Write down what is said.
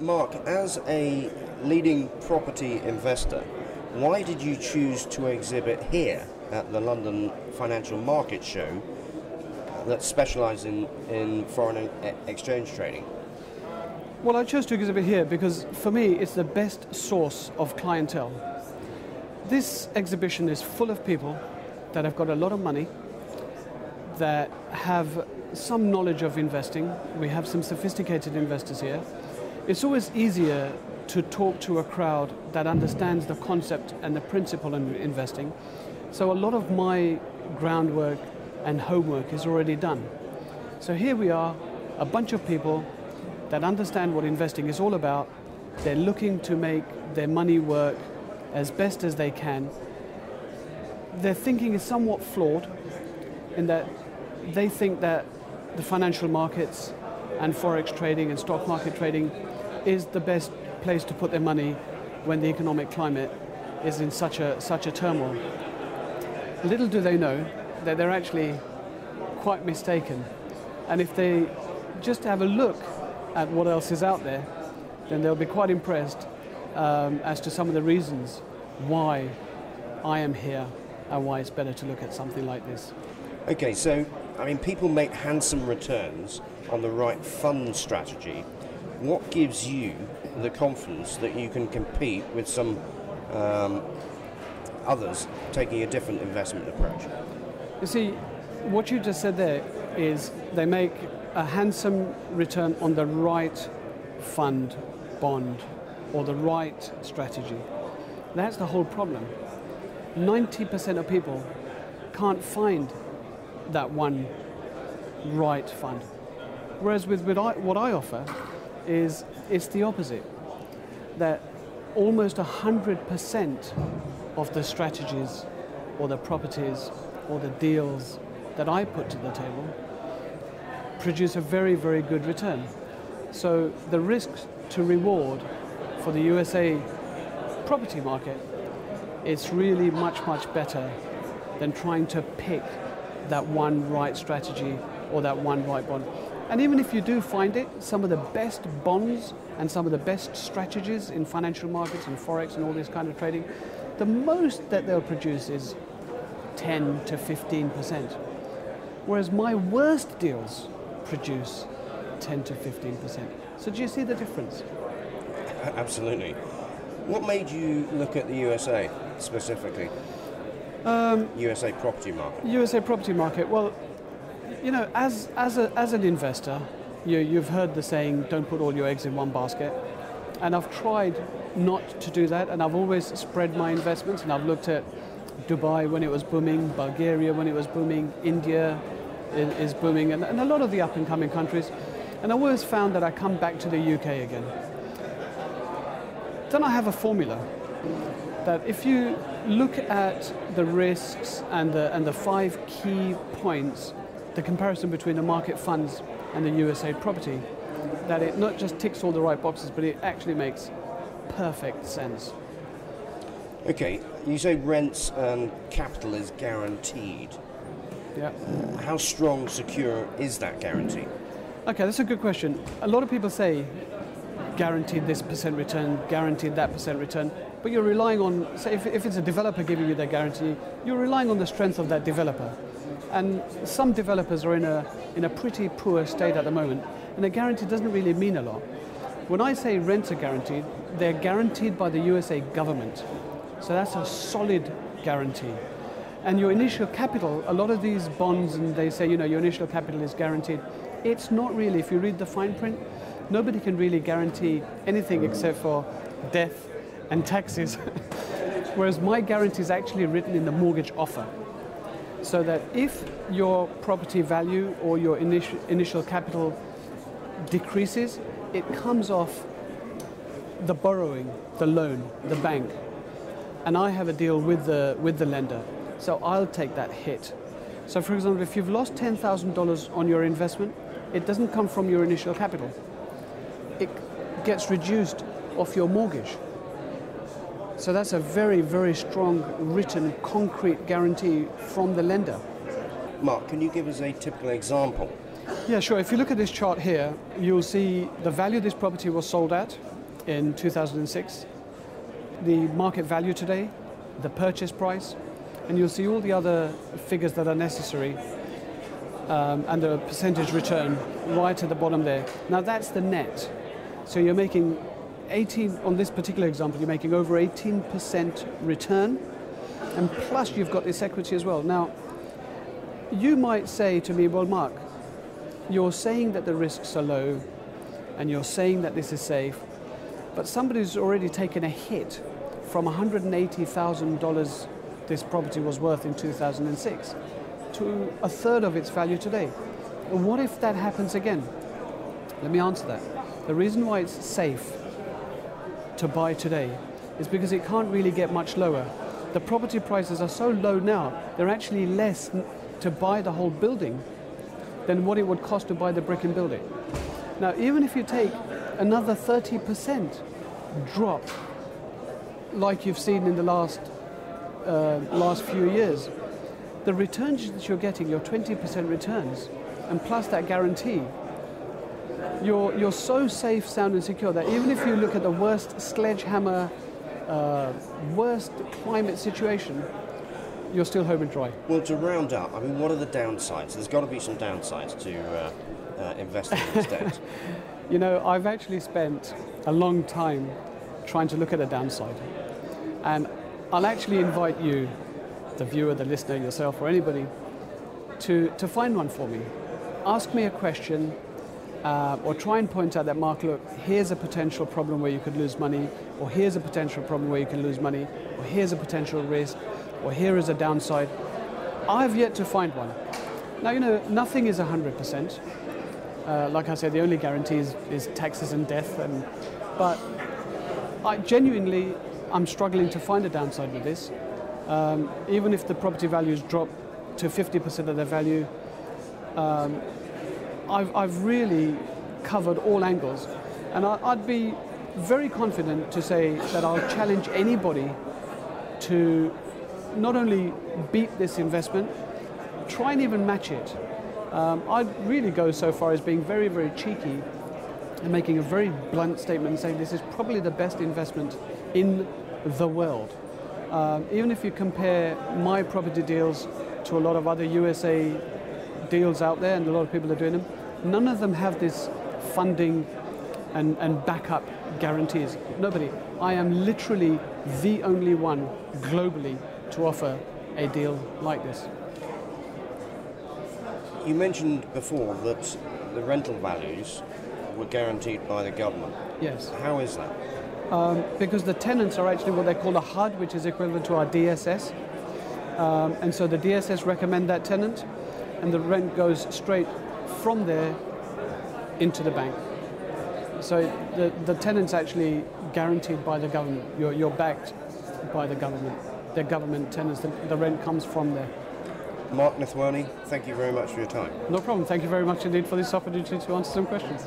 Mark, as a leading property investor, why did you choose to exhibit here at the London Financial Market Show that specialises in foreign exchange trading? Well, I chose to exhibit here because for me it's the best source of clientele. This exhibition is full of people that have got a lot of money, that have some knowledge of investing. We have some sophisticated investors here. It's always easier to talk to a crowd that understands the concept and the principle in investing. So a lot of my groundwork and homework is already done. So here we are, a bunch of people that understand what investing is all about. They're looking to make their money work as best as they can. Their thinking is somewhat flawed in that they think that the financial markets and forex trading and stock market trading is the best place to put their money when the economic climate is in such a turmoil. Little do they know that they're actually quite mistaken. And if they just have a look at what else is out there, then they'll be quite impressed as to some of the reasons why I am here and why it's better to look at something like this. Okay, so I mean, people make handsome returns on the right fund strategy. What gives you the confidence that you can compete with some others taking a different investment approach? You see, what you just said there is they make a handsome return on the right fund, bond, or the right strategy. That's the whole problem. 90% of people can't find that one right fund. Whereas with what I offer is it's the opposite. That almost 100% of the strategies or the properties or the deals that I put to the table produce a very, very good return. So the risk to reward for the USA property market is really much, much better than trying to pick that one right strategy or that one right bond. And even if you do find it, some of the best bonds and some of the best strategies in financial markets and forex and all this kind of trading, the most that they'll produce is 10 to 15%. Whereas my worst deals produce 10 to 15%. So do you see the difference? Absolutely. What made you look at the USA specifically? USA property market. USA property market. Well, you know, as an investor, you've heard the saying, don't put all your eggs in one basket. And I've tried not to do that, and I've always spread my investments, and I've looked at Dubai when it was booming, Bulgaria when it was booming, India is booming, and a lot of the up-and-coming countries. And I always found that I come back to the UK again. Then I have a formula that if you look at the risks and the 5 key points, the comparison between the market funds and the USA property, that it not just ticks all the right boxes, but it actually makes perfect sense. Okay, you say rents and capital is guaranteed. Yeah. How strong, secure is that guarantee? Okay, that's a good question. A lot of people say guaranteed this % return, guaranteed that % return, but you're relying on, say if it's a developer giving you that guarantee, you're relying on the strength of that developer. And some developers are in a pretty poor state at the moment, and a guarantee doesn't really mean a lot. When I say rents are guaranteed, they're guaranteed by the USA government. So that's a solid guarantee. And your initial capital, a lot of these bonds, and they say, you know, your initial capital is guaranteed. It's not really. If you read the fine print, nobody can really guarantee anything except for death and taxes. Whereas my guarantee is actually written in the mortgage offer. So that if your property value or your initial capital decreases, it comes off the borrowing, the loan, the bank. And I have a deal with the lender. So I'll take that hit. So for example, if you've lost $10,000 on your investment, it doesn't come from your initial capital. It gets reduced off your mortgage. So that's a very, very strong written concrete guarantee from the lender. Mark, can you give us a typical example Yeah, sure. If you look at this chart here, you'll see the value this property was sold at in 2006, the market value today, the purchase price, and you'll see all the other figures that are necessary and the percentage return right at the bottom there. Now that's the net. So you're making 18, on this particular example, you're making over 18% return, and plus you've got this equity as well. Now, you might say to me, well, Mark, you're saying that the risks are low and you're saying that this is safe, but somebody's already taken a hit from $180,000 this property was worth in 2006 to a third of its value today. What if that happens again? Let me answer that. The reason why it's safe to buy today is because it can't really get much lower. The property prices are so low now, they're actually less to buy the whole building than what it would cost to buy the brick and building. Now, even if you take another 30% drop, like you've seen in the last few years, the returns that you're getting, your 20% returns, and plus that guarantee, you're so safe, sound, and secure that even if you look at the worst sledgehammer, worst climate situation, you're still home and dry. Well, to round up, I mean, what are the downsides? There's got to be some downsides to investing in this debt. You know, I've actually spent a long time trying to look at a downside. And I'll actually invite you, the viewer, the listener, yourself, or anybody, to find one for me. Ask me a question, or try and point out that, Mark, look, here's a potential problem where you could lose money, or here's a potential problem where you can lose money, or here's a potential risk, or here is a downside. I've yet to find one. Now, you know, nothing is 100%. Like I said, the only guarantee is taxes and death. But I'm struggling to find a downside with this. Even if the property values drop to 50% of their value, I've really covered all angles. And I'd be very confident to say that I'll challenge anybody to not only beat this investment, try and even match it. I'd really go so far as being very, very cheeky and making a very blunt statement and saying this is probably the best investment in the world. Even if you compare my property deals to a lot of other USA deals out there, and a lot of people are doing them, none of them have this funding and backup guarantees. Nobody. I am literally the only one globally to offer a deal like this. You mentioned before that the rental values were guaranteed by the government. Yes. How is that? Because the tenants are actually what they call a HUD, which is equivalent to our DSS. And so the DSS recommend that tenant, and the rent goes straight from there into the bank. So the tenant's actually guaranteed by the government. You're backed by the government. They're government tenants. The rent comes from there. Mark Nathwani, thank you very much for your time. No problem. Thank you very much indeed for this opportunity to answer some questions.